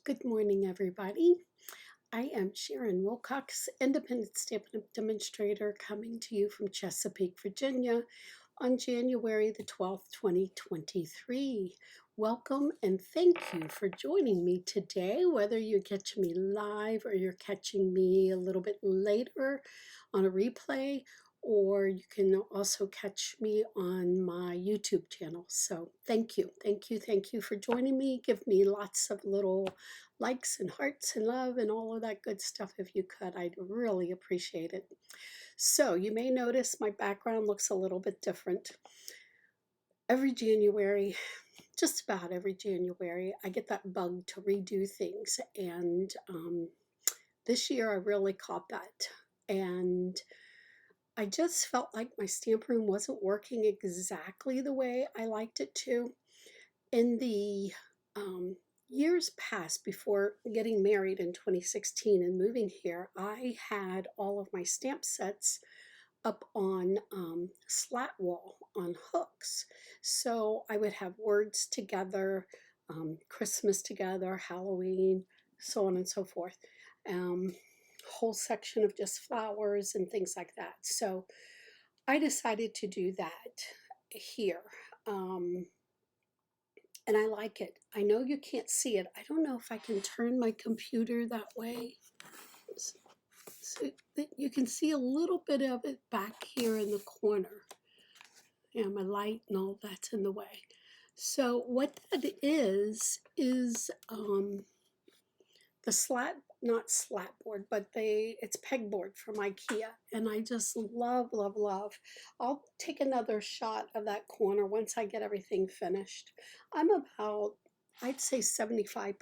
Good morning, everybody. I am Sharon Wilcox, Independent Stampin' Up! Demonstrator, coming to you from Chesapeake, Virginia on January the 12th, 2023. Welcome and thank you for joining me today, whether you're catching me live or you're catching me a little bit later on a replay, or you can also catch me on my YouTube channel. So thank you, thank you for joining me. Give me lots of little likes and hearts and love and all of that good stuff if you could. I'd really appreciate it. So you may notice my background looks a little bit different. Every January, just about every January, I get that bug to redo things. And this year I really caught that. And I just felt like my stamp room wasn't working exactly the way I liked it to. In the years past, before getting married in 2016 and moving here, I had all of my stamp sets up on slat wall on hooks. So I would have words together, Christmas together, Halloween, so on and so forth. Whole section of just flowers and things like that. So I decided to do that here. And I like it. I know you can't see it. I don't know if I can turn my computer that way so that you can see a little bit of it back here in the corner. Yeah, my light and all that's in the way. So what that is the not slat board, but it's pegboard from IKEA, and I just love, love, love. I'll take another shot of that corner once I get everything finished. I'm about, I'd say 75%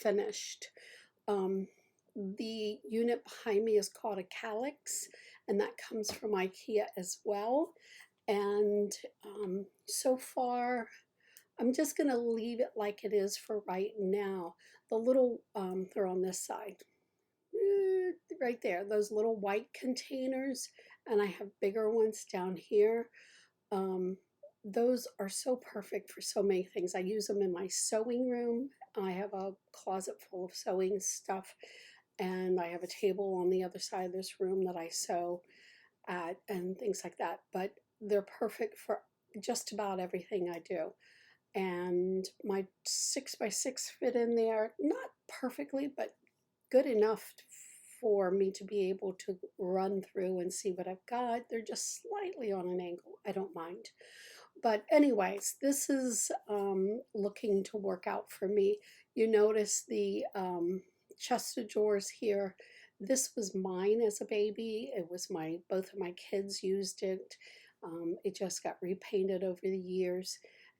finished. The unit behind me is called a calyx, and that comes from IKEA as well. And so far, I'm just going to leave it like it is for right now. The little, they're on this side, right there, those little white containers, and I have bigger ones down here. Those are so perfect for so many things. I use them in my sewing room. I have a closet full of sewing stuff, and I have a table on the other side of this room that I sew at and things like that. But they're perfect for just about everything I do. And my 6x6 fit in there, not perfectly, but good enough for me to be able to run through and see what I've got. They're just slightly on an angle. I don't mind. But anyways, this is looking to work out for me. You notice the chest of drawers here. This was mine as a baby. It was both of my kids used it. It just got repainted over the years.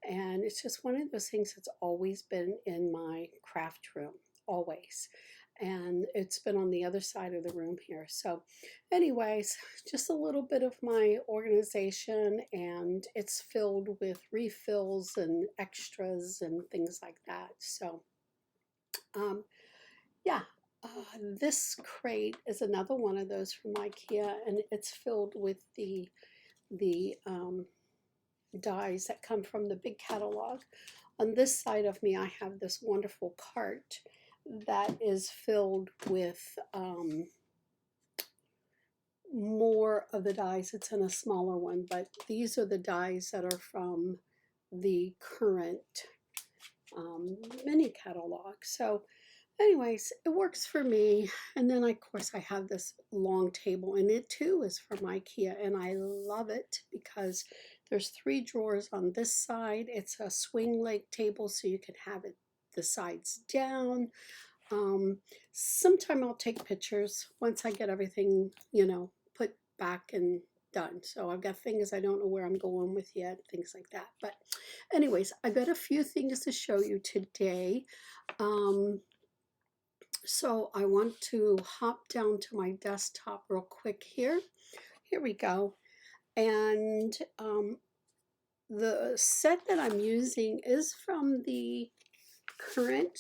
And it's just one of those things that's always been in my craft room, always. And it's been on the other side of the room here. So anyways, just a little bit of my organization, and it's filled with refills and extras and things like that. So yeah, this crate is another one of those from IKEA, and it's filled with the dies that come from the big catalog. On this side of me, I have this wonderful cart that is filled with more of the dies. It's in a smaller one, but these are the dies that are from the current mini catalog. So anyways, it works for me. And then of course I have this long table, and it too is from IKEA, and I love it because there's 3 drawers on this side. It's a swing leg table, so you can have it the sides down. Sometime I'll take pictures once I get everything, put back and done. So I've got things I don't know where I'm going with yet, things like that. But anyways, I've got a few things to show you today. So I want to hop down to my desktop real quick here. Here we go. And the set that I'm using is from the current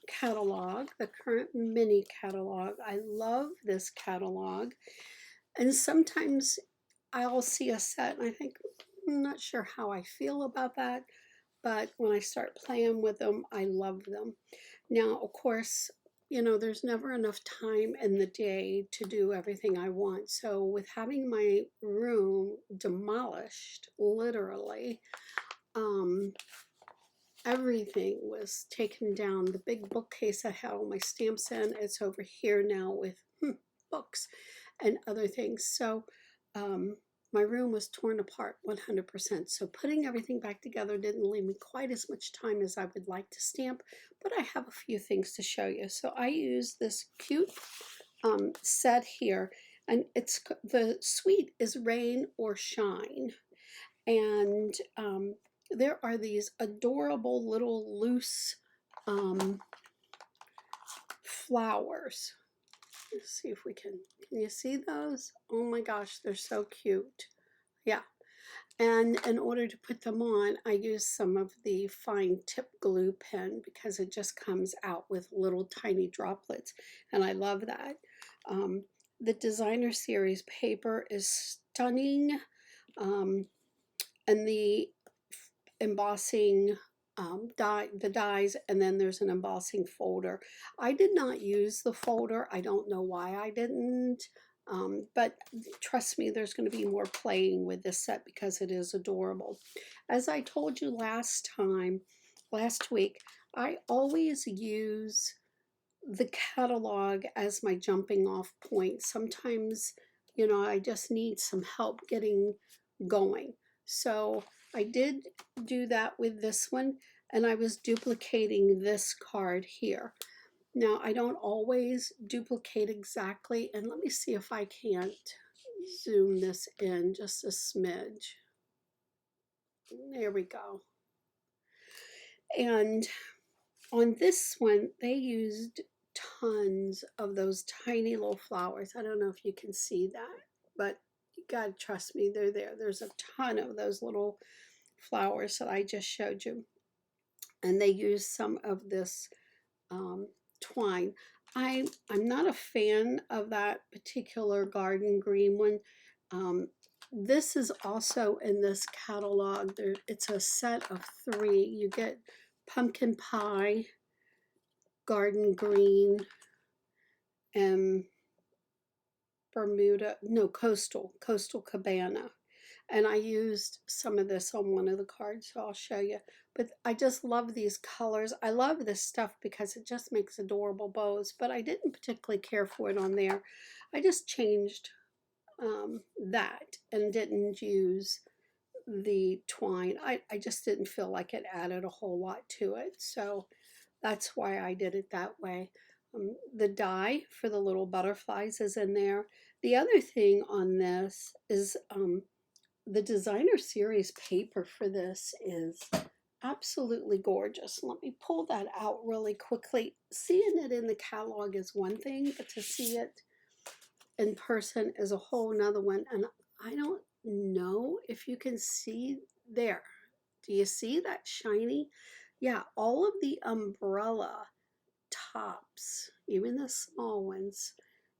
catalog, the current mini catalog. I love this catalog. And sometimes I'll see a set and I think, I'm not sure how I feel about that. but when I start playing with them, I love them. Now, of course, you know, there's never enough time in the day to do everything I want. So, with having my room demolished, literally, um, everything was taken down. The big bookcase I had all my stamps in, it's over here now with books and other things. So um, my room was torn apart 100%. So putting everything back together didn't leave me quite as much time as I would like to stamp, but I have a few things to show you. So I use this cute set here, and it's the suite is Rain or Shine. And there are these adorable little loose um, flowers. Let's see if we can you see those? Oh my gosh, they're so cute. Yeah. And in order to put them on, I use some of the fine tip glue pen because it just comes out with little tiny droplets. And I love that. Um, the designer series paper is stunning. And the embossing the dies, and then there's an embossing folder. I did not use the folder. I don't know why I didn't, but trust me, there's going to be more playing with this set because it is adorable. As I told you last week, I always use the catalog as my jumping off point. Sometimes, you know, I just need some help getting going. So I did do that with this one, and I was duplicating this card here. Now, I don't always duplicate exactly, and let me see if I can't zoom this in just a smidge. There we go. And on this one, they used tons of those tiny little flowers. I don't know if you can see that, but you gotta trust me, they're there. There's a ton of those little flowers that I just showed you. And they use some of this twine. I'm not a fan of that particular garden green one. This is also in this catalog. It's a set of 3. You get pumpkin pie, garden green, and coastal cabana. And I used some of this on one of the cards, so I'll show you. But I just love these colors. I love this stuff because it just makes adorable bows, but I didn't particularly care for it on there. I just changed that and didn't use the twine. I just didn't feel like it added a whole lot to it, so that's why I did it that way. The die for the little butterflies is in there. The other thing on this is the designer series paper for this is absolutely gorgeous. Let me pull that out really quickly. Seeing it in the catalog is one thing, but to see it in person is a whole nother one. And I don't know if you can see there. Do you see that shiny? Yeah, all of the umbrella tops, even the small ones,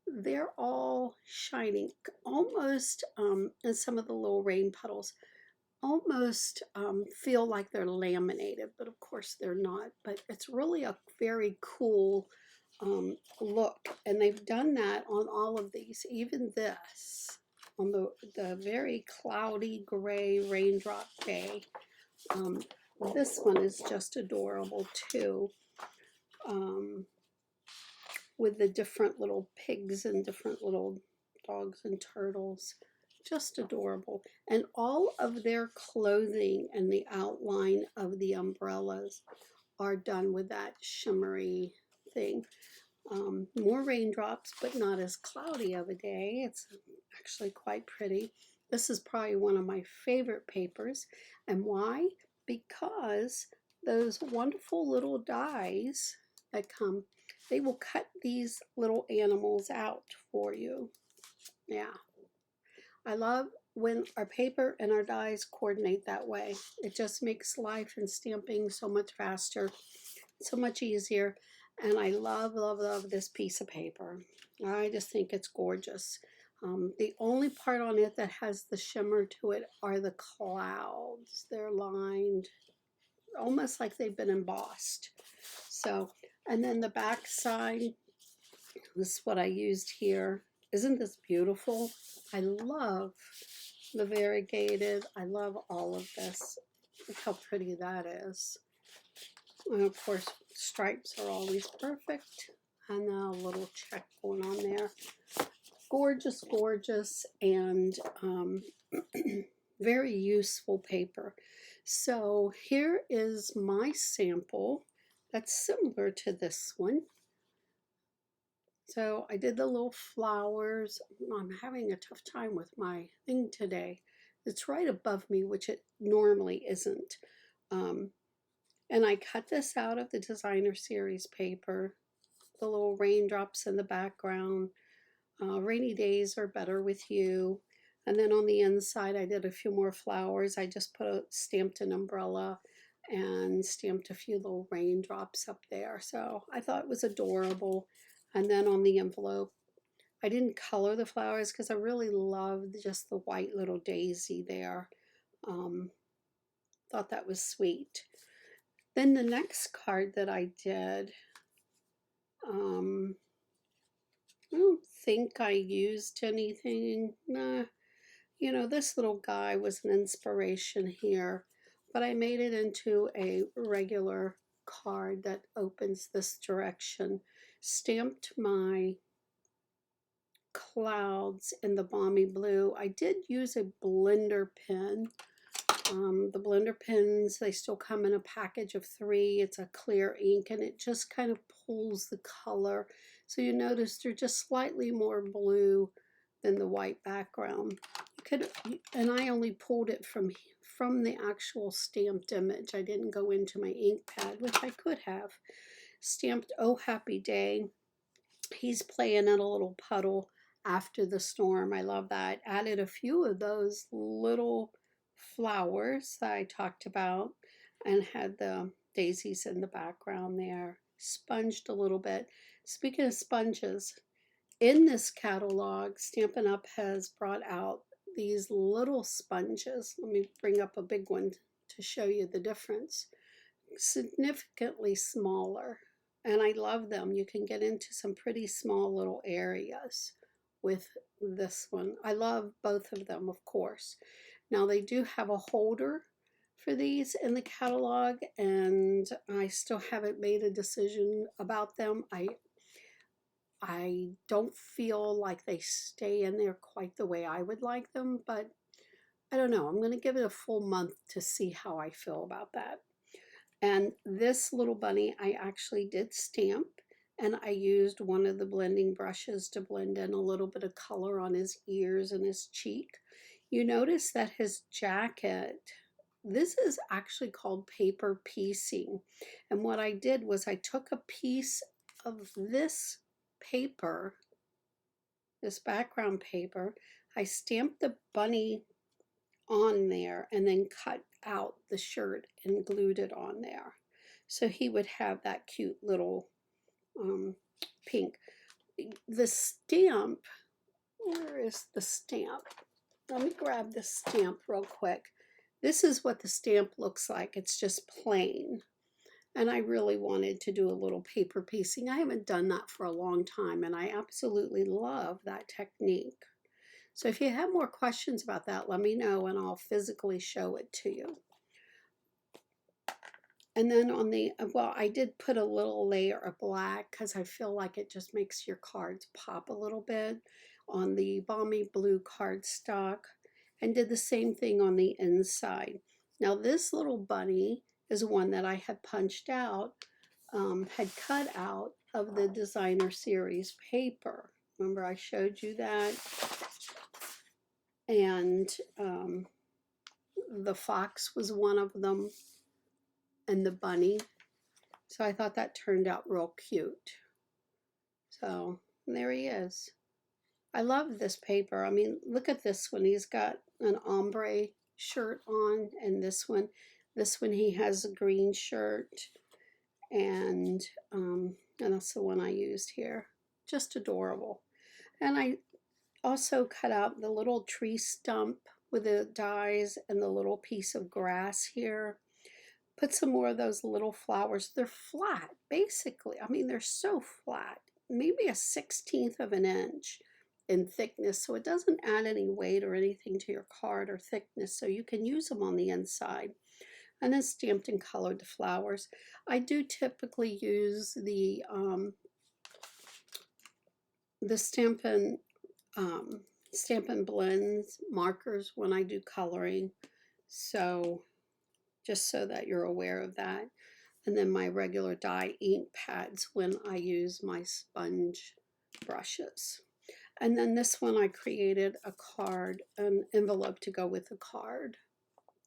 they're all shining, almost, and some of the little rain puddles almost feel like they're laminated, but of course they're not. But it's really a very cool look, and they've done that on all of these, even this, on the very cloudy gray raindrop day. Um, this one is just adorable too. Um, with the different little pigs and different little dogs and turtles. Just adorable. And all of their clothing and the outline of the umbrellas are done with that shimmery thing. More raindrops, but not as cloudy of a day. It's actually quite pretty. This is probably one of my favorite papers. And why? Because those wonderful little dies that come, they will cut these little animals out for you. Yeah. I love when our paper and our dies coordinate that way. It just makes life and stamping so much faster, so much easier. And I love, love, love this piece of paper. I just think it's gorgeous. The only part on it that has the shimmer to it are the clouds. They're lined almost like they've been embossed. So, and then the back side, this is what I used here. Isn't this beautiful? I love the variegated. I love all of this. Look how pretty that is. And of course, stripes are always perfect. And a little check going on there. Gorgeous, gorgeous, and very useful paper. So here is my sample that's similar to this one. So I did the little flowers. I'm having a tough time with my thing today. It's right above me, which it normally isn't. And I cut this out of the designer series paper. The little raindrops in the background. Rainy days are better with you. And then on the inside, I did a few more flowers. I just stamped an umbrella and stamped a few little raindrops up there. So I thought it was adorable. And then on the envelope, I didn't color the flowers because I really loved just the white little daisy there. Thought that was sweet. Then the next card that I did, I don't think I used anything. Nah, you know, this little guy was an inspiration here, but I made it into a regular card that opens this direction. Stamped my clouds in the balmy blue. I did use a blender pen. The blender pens, they still come in a package of 3. It's a clear ink and it just kind of pulls the color. So you notice they're just slightly more blue than the white background. And I only pulled it from the actual stamped image. I didn't go into my ink pad, which I could have. Stamped Oh Happy Day. He's playing in a little puddle after the storm. I love that. Added a few of those little flowers that I talked about and had the daisies in the background there. Sponged a little bit. Speaking of sponges, in this catalog, Stampin' Up! Has brought out these little sponges. Let me bring up a big one to show you the difference. Significantly smaller, and I love them. You can get into some pretty small little areas with this one. I love both of them, of course. Now they do have a holder for these in the catalog, and I still haven't made a decision about them. I don't feel like they stay in there quite the way I would like them, but I don't know. I'm going to give it a full month to see how I feel about that. And this little bunny I actually did stamp, and I used one of the blending brushes to blend in a little bit of color on his ears and his cheek. You notice that his jacket, this is actually called paper piecing. And what I did was I took a piece of this paper, this background paper, I stamped the bunny on there and then cut out the shirt and glued it on there. So he would have that cute little pink. The stamp, where is the stamp? Let me grab the stamp real quick. This is what the stamp looks like. It's just plain. And I really wanted to do a little paper piecing. I haven't done that for a long time, and I absolutely love that technique. So if you have more questions about that, let me know and I'll physically show it to you. And then on the, well, I did put a little layer of black because I feel like it just makes your cards pop a little bit on the balmy blue cardstock, and did the same thing on the inside. Now this little bunny is one that I had punched out, had cut out of the designer series paper. Remember I showed you that? And the fox was one of them, and the bunny. So I thought that turned out real cute. So there he is. I love this paper. I mean, look at this one. He's got an ombre shirt on, and this one he has a green shirt, and that's the one I used here. Just adorable. And I also cut out the little tree stump with the dies and the little piece of grass here. put some more of those little flowers. They're flat, basically. I mean, they're so flat, maybe a 1/16 of an inch in thickness, so it doesn't add any weight or anything to your card or thickness, so you can use them on the inside. And then stamped and colored the flowers. I do typically use the Stampin' Stampin' Blends markers when I do coloring, so just so that you're aware of that. And then my regular dye ink pads when I use my sponge brushes. And then this one I created a card, an envelope to go with the card.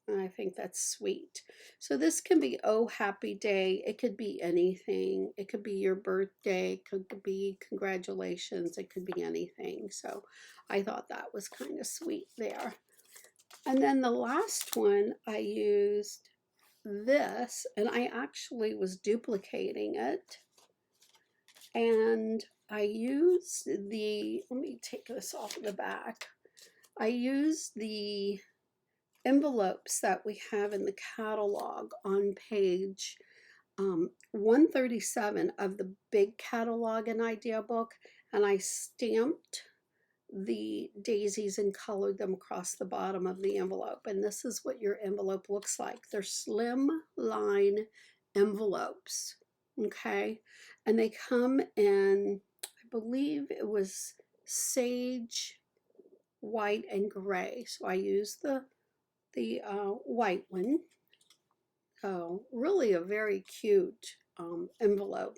And I think that's sweet. So this can be, oh, happy day. It could be anything. It could be your birthday. It could be congratulations. It could be anything. So I thought that was kind of sweet there. And then the last one, I used this, and I actually was duplicating it. And I used the, let me take this off of the back. I used the envelopes that we have in the catalog on page 137 of the big catalog and idea book, and I stamped the daisies and colored them across the bottom of the envelope. And this is what your envelope looks like. They're slim line envelopes, okay? And they come in, I believe it was sage, white, and gray. So I used the white one. Oh, really a very cute envelope.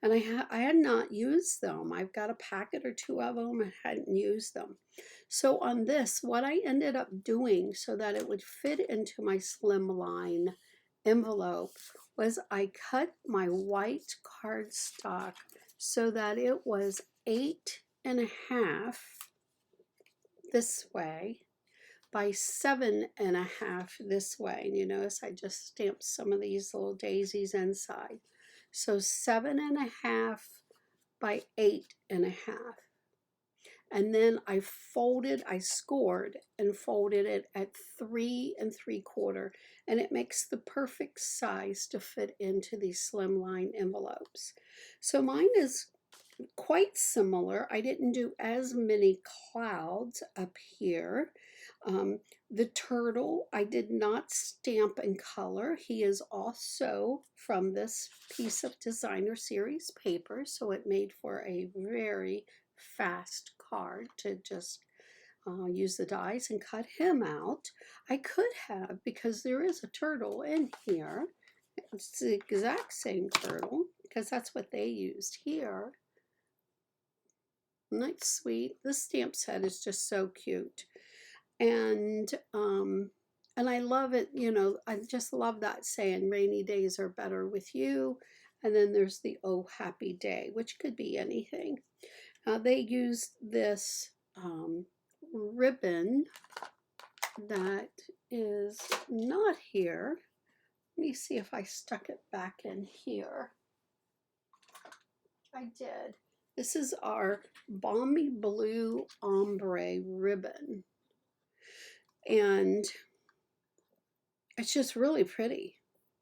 And I had not used them. I've got a packet or two of them. I hadn't used them. So on this, what I ended up doing so that it would fit into my slimline envelope was I cut my white cardstock so that it was 8.5 this way by 7.5 this way. And you notice I just stamped some of these little daisies inside. So 7.5 by 8.5. And then I scored and folded it at 3 3/4. And it makes the perfect size to fit into these slimline envelopes. So mine is quite similar. I didn't do as many clouds up here. The turtle, I did not stamp and color. He is also from this piece of designer series paper, so it made for a very fast card to just use the dies and cut him out. I could have, because there is a turtle in here. It's the exact same turtle, because that's what they used here. Isn't that sweet? This stamp set is just so cute. And I love it, you know, I just love that saying, rainy days are better with you. And then there's the oh happy day, which could be anything. They used this ribbon that is not here. Let me see if I stuck it back in here. I did. This is our balmy blue ombre ribbon. And it's just really pretty.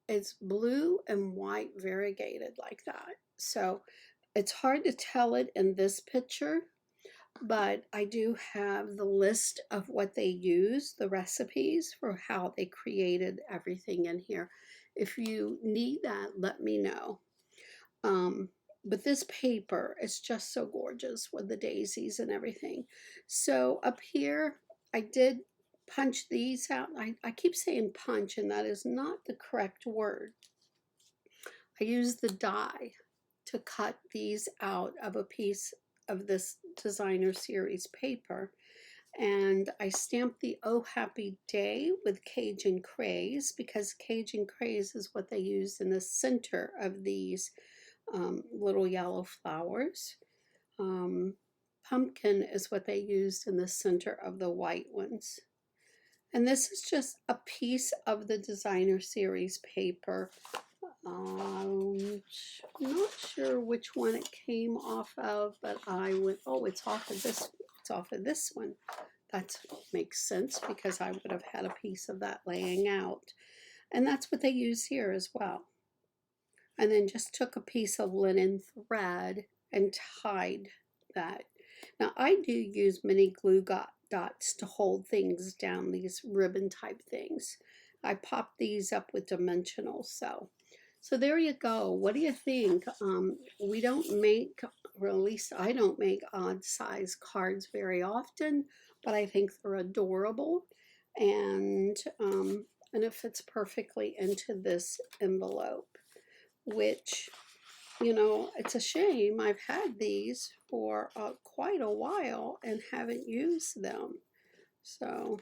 It's blue and white variegated like that. So it's hard to tell it in this picture, but I do have the list of what they use, the recipes for how they created everything in here. If you need that, let me know. But this paper is just so gorgeous with the daisies and everything. So up here, I did punch these out. I keep saying punch, and that is not the correct word. I used the die to cut these out of a piece of this designer series paper. And I stamped the Oh Happy Day with Cajun Craze, because Cajun Craze is what they used in the center of these little yellow flowers. Pumpkin is what they used in the center of the white ones. And this is just a piece of the designer series paper. I'm not sure which one it came off of, but I went, oh, it's off of this. It's off of this one. That makes sense, because I would have had a piece of that laying out. And that's what they use here as well. And then just took a piece of linen thread and tied that. Now I do use mini glue dots to hold things down, these ribbon type things. I pop these up with dimensional sew. So there you go. What do you think? We don't make, or at least I don't make odd size cards very often, but I think they're adorable. And, um, and it fits perfectly into this envelope, which, you know, it's a shame. I've had these for quite a while and haven't used them. So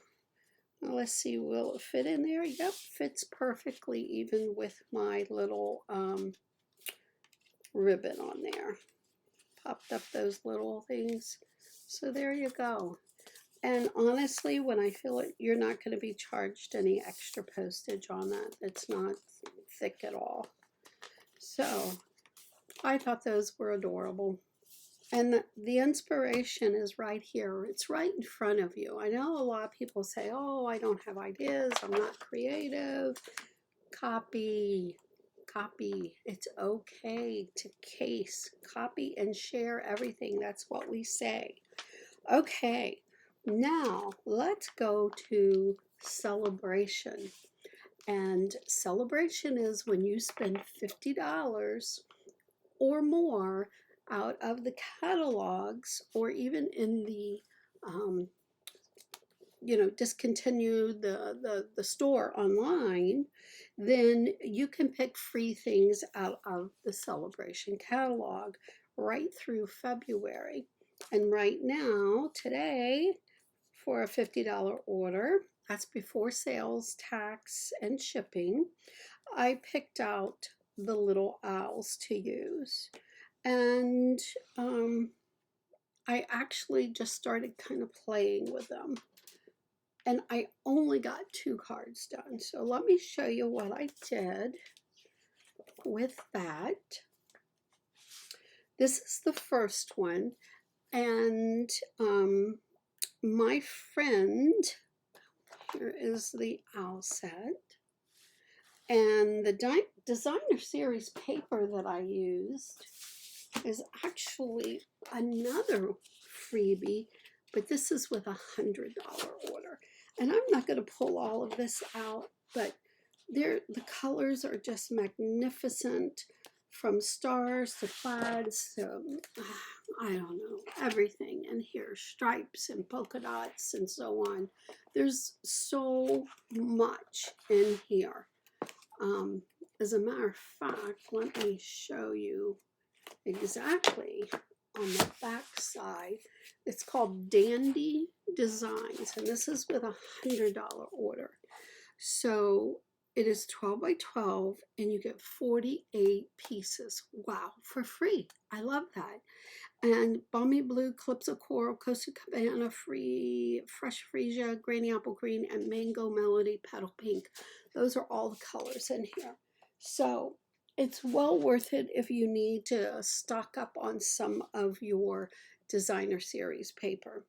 let's see, will it fit in there? Yep, fits perfectly even with my little ribbon on there. Popped up those little things. So there you go. And honestly, when I feel it, you're not going to be charged any extra postage on that. It's not thick at all. So I thought those were adorable. And the inspiration is right here. It's right in front of you. I know a lot of people say, oh, I don't have ideas. I'm not creative. Copy. Copy. It's okay to case, copy, and share everything. That's what we say. Okay, now let's go to celebration. And celebration is when you spend $50 or more out of the catalogs, or even in the discontinue the store online, then you can pick free things out of the celebration catalog right through February. And right now, today, for a $50 order, that's before sales tax and shipping, I picked out the little owls to use. And I actually just started kind of playing with them. And I only got 2 cards done. So let me show you what I did with that. This is the first one. And my friend, here is the owl set. And the designer series paper that I used is actually another freebie, but this is with a $100 order. And I'm not going to pull all of this out, but the colors are just magnificent, from stars to plaids to, I don't know, everything in here, stripes and polka dots and so on. There's so much in here. As a matter of fact, let me show you exactly on the back side. It's called Dandy Designs, and this is with a $100 order. So it is 12 by 12, and you get 48 pieces. Wow, for free. I love that. And Balmy Blue, Calypso Coral, Costa Cabana, Fresh Freesia, Granny Apple Green, and Mango Melody Petal Pink. Those are all the colors in here. So it's well worth it if you need to stock up on some of your designer series paper.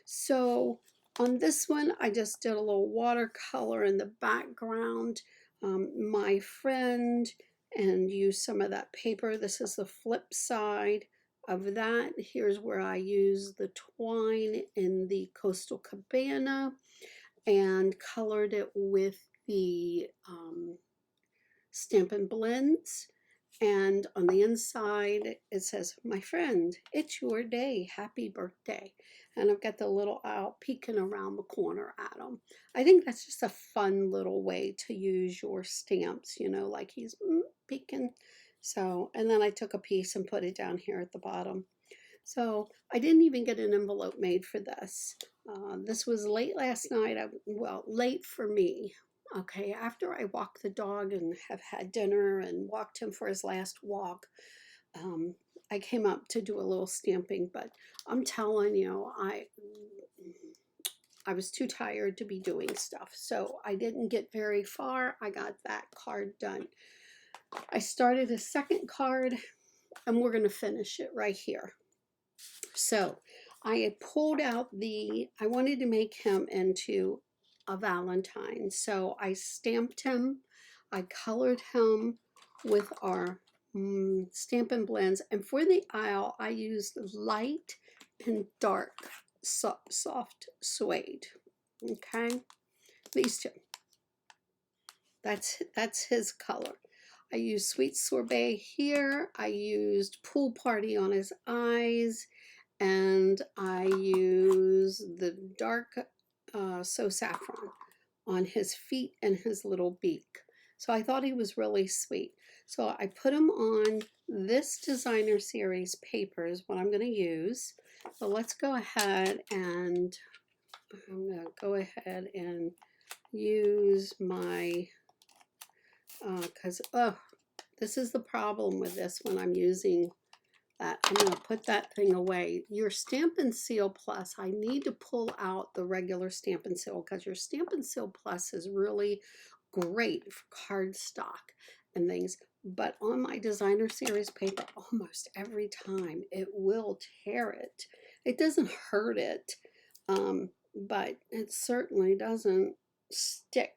So on this one, I just did a little watercolor in the background, my friend, and used some of that paper. This is the flip side of that. Here's where I use the twine in the Coastal Cabana and colored it with the Stampin' Blends. And on the inside, it says, my friend, it's your day. Happy birthday. And I've got the little owl peeking around the corner at him. I think that's just a fun little way to use your stamps, you know, like he's peeking. So, and then I took a piece and put it down here at the bottom. So I didn't even get an envelope made for this. This was late last night. Well, late for me. Okay, after I walked the dog and have had dinner and walked him for his last walk, I came up to do a little stamping, but I'm telling you, I was too tired to be doing stuff, so I didn't get very far. I got that card done. I started a second card, and we're going to finish it right here. So I had pulled out I wanted to make him into a Valentine. So I stamped him I colored him with our Stampin' Blends. And for the owl, I used light and dark soft suede. Okay, these two. That's his color. I used Sweet Sorbet here. I used Pool Party on his eyes. And I used the dark So Saffron on his feet and his little beak. So I thought he was really sweet. So I put him on this designer series paper is what I'm going to use. So let's go ahead and I'm going to go ahead and use my, because this is the problem with this when I'm using that. I'm going to put that thing away. Your Stampin' Seal Plus, I need to pull out the regular Stampin' Seal because your Stampin' Seal Plus is really great for cardstock and things. But on my designer series paper, almost every time it will tear it. It doesn't hurt it, but it certainly doesn't stick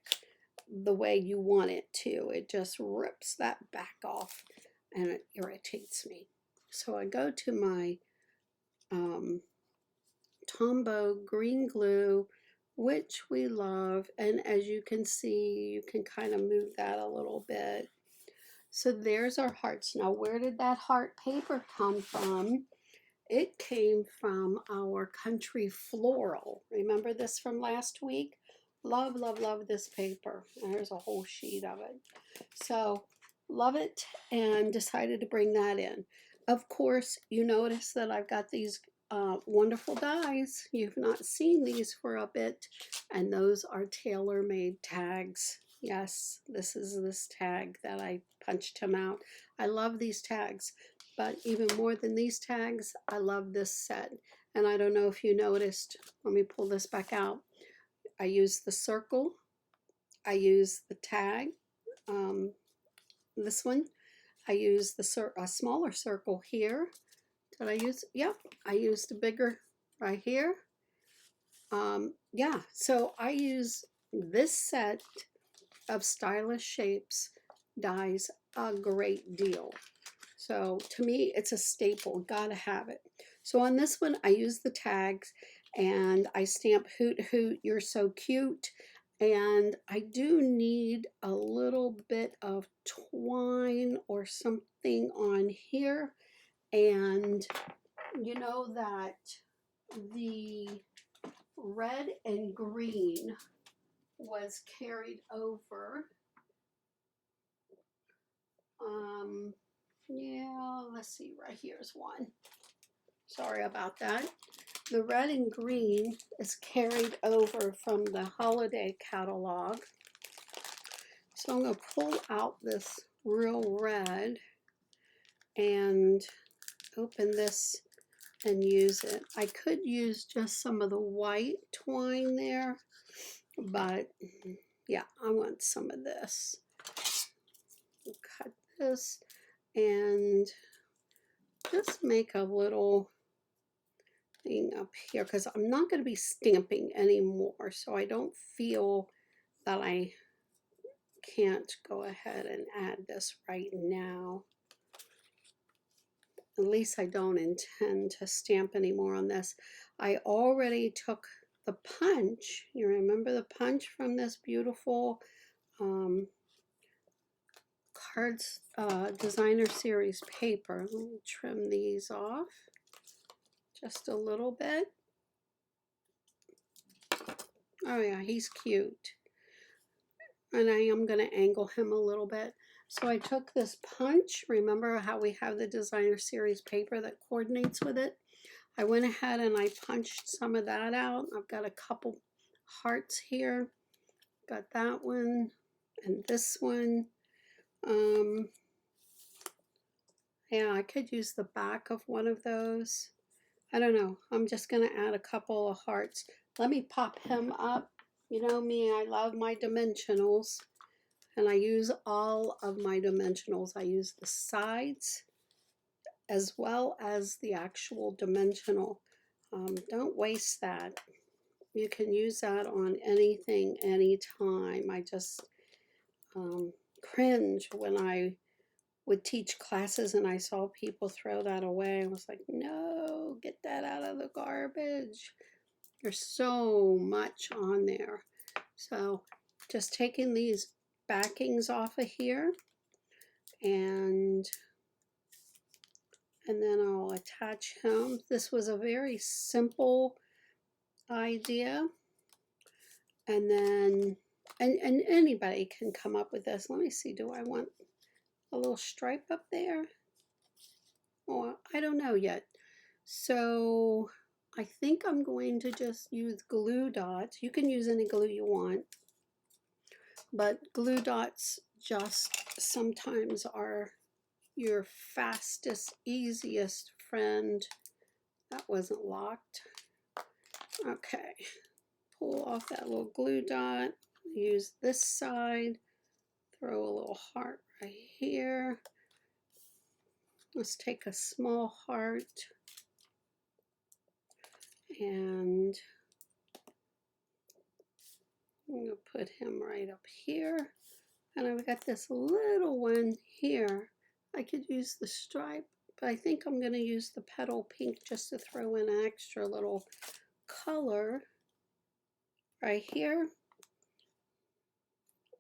the way you want it to. It just rips that back off and it irritates me. So I go to my Tombow green glue, which we love. And as you can see, you can kind of move that a little bit. So there's our hearts. Now, where did that heart paper come from? It came from our Country Floral. Remember this from last week? Love, love, love this paper. There's a whole sheet of it. So love it and decided to bring that in. Of course, you notice that I've got these wonderful dies. You've not seen these for a bit, and those are tailor-made tags. Yes, this is this tag that I punched him out. I love these tags, but even more than these tags, I love this set. And I don't know if you noticed, let me pull this back out. I used the circle, I used the tag, this one. I used a smaller circle here. Did I use? Yep, I used a bigger right here. Yeah, so I use this set of Stylish Shapes dies a great deal. So to me, it's a staple. Gotta have it. So on this one, I use the tags and I stamp Hoot Hoot, You're So Cute. And I do need a little bit of twine or something on here. And you know that the red and green was carried over. Yeah, let's see, right here's one. Sorry about that. The red and green is carried over from the holiday catalog. So I'm going to pull out this real red and open this and use it. I could use just some of the white twine there, but yeah, I want some of this. Cut this and just make a little thing up here because I'm not going to be stamping anymore, so I don't feel that I can't go ahead and add this right now. At least I don't intend to stamp anymore on this. I already took the punch. You remember the punch from this beautiful cards designer series paper. Let me trim these off just a little bit. Oh yeah, he's cute. And I am going to angle him a little bit. So I took this punch. Remember how we have the designer series paper that coordinates with it? I went ahead and I punched some of that out. I've got a couple hearts here. Got that one and this one. Yeah, I could use the back of one of those. I don't know. I'm just going to add a couple of hearts. Let me pop him up. You know me, I love my dimensionals. And I use all of my dimensionals. I use the sides as well as the actual dimensional. Don't waste that. You can use that on anything, anytime. I just cringe when I would teach classes and I saw people throw that away. I was like, no, get that out of the garbage. There's so much on there. So just taking these backings off of here, and then I'll attach him. This was a very simple idea. And then, and anybody can come up with this. Let me see, do I want a little stripe up there? Oh, I don't know yet. So I think I'm going to just use glue dots. You can use any glue you want, but glue dots just sometimes are your fastest, easiest friend. That wasn't locked. Okay, pull off that little glue dot, use this side, throw a little heart right here. Let's take a small heart and I'm going to put him right up here. And I've got this little one here. I could use the stripe, but I think I'm going to use the petal pink just to throw in an extra little color right here.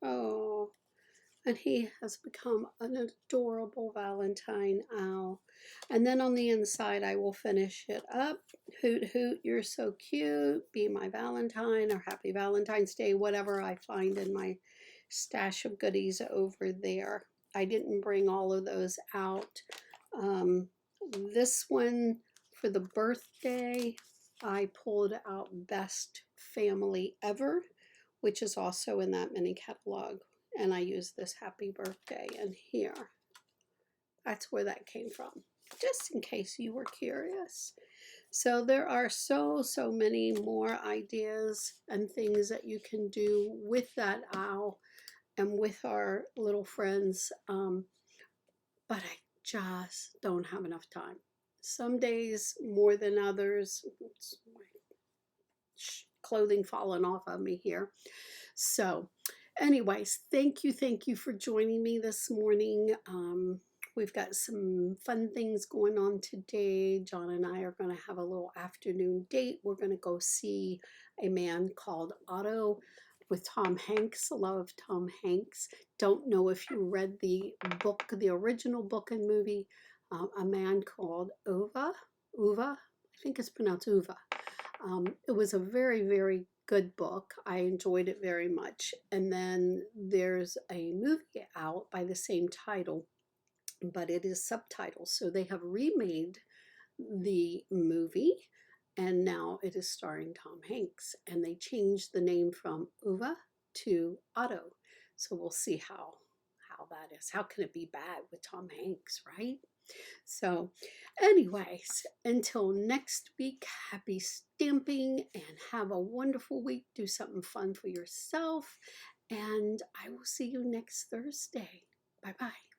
Oh, and he has become an adorable Valentine owl. And then on the inside, I will finish it up. Hoot, hoot, you're so cute. Be my Valentine, or Happy Valentine's Day, whatever I find in my stash of goodies over there. I didn't bring all of those out. This one for the birthday, I pulled out Best Family Ever, which is also in that mini catalog. And I use this Happy Birthday in here. That's where that came from, just in case you were curious. So there are so many more ideas and things that you can do with that owl and with our little friends. But I just don't have enough time. Some days more than others. It's clothing falling off of me here. So anyways, thank you for joining me this morning. We've got some fun things going on today. John and I are going to have a little afternoon date. We're going to go see A Man Called Otto with Tom Hanks. Love Tom Hanks. Don't know if you read the book, the original book and movie, A Man Called Ova. I think it's pronounced Uva. It was a very good book. I enjoyed it very much. And then there's a movie out by the same title, but it is subtitled. So they have remade the movie, and now it is starring Tom Hanks. And they changed the name from Uva to Otto. So we'll see how that is. How can it be bad with Tom Hanks, right? So anyways, until next week, happy stamping and have a wonderful week. Do something fun for yourself, and I will see you next Thursday. Bye-bye.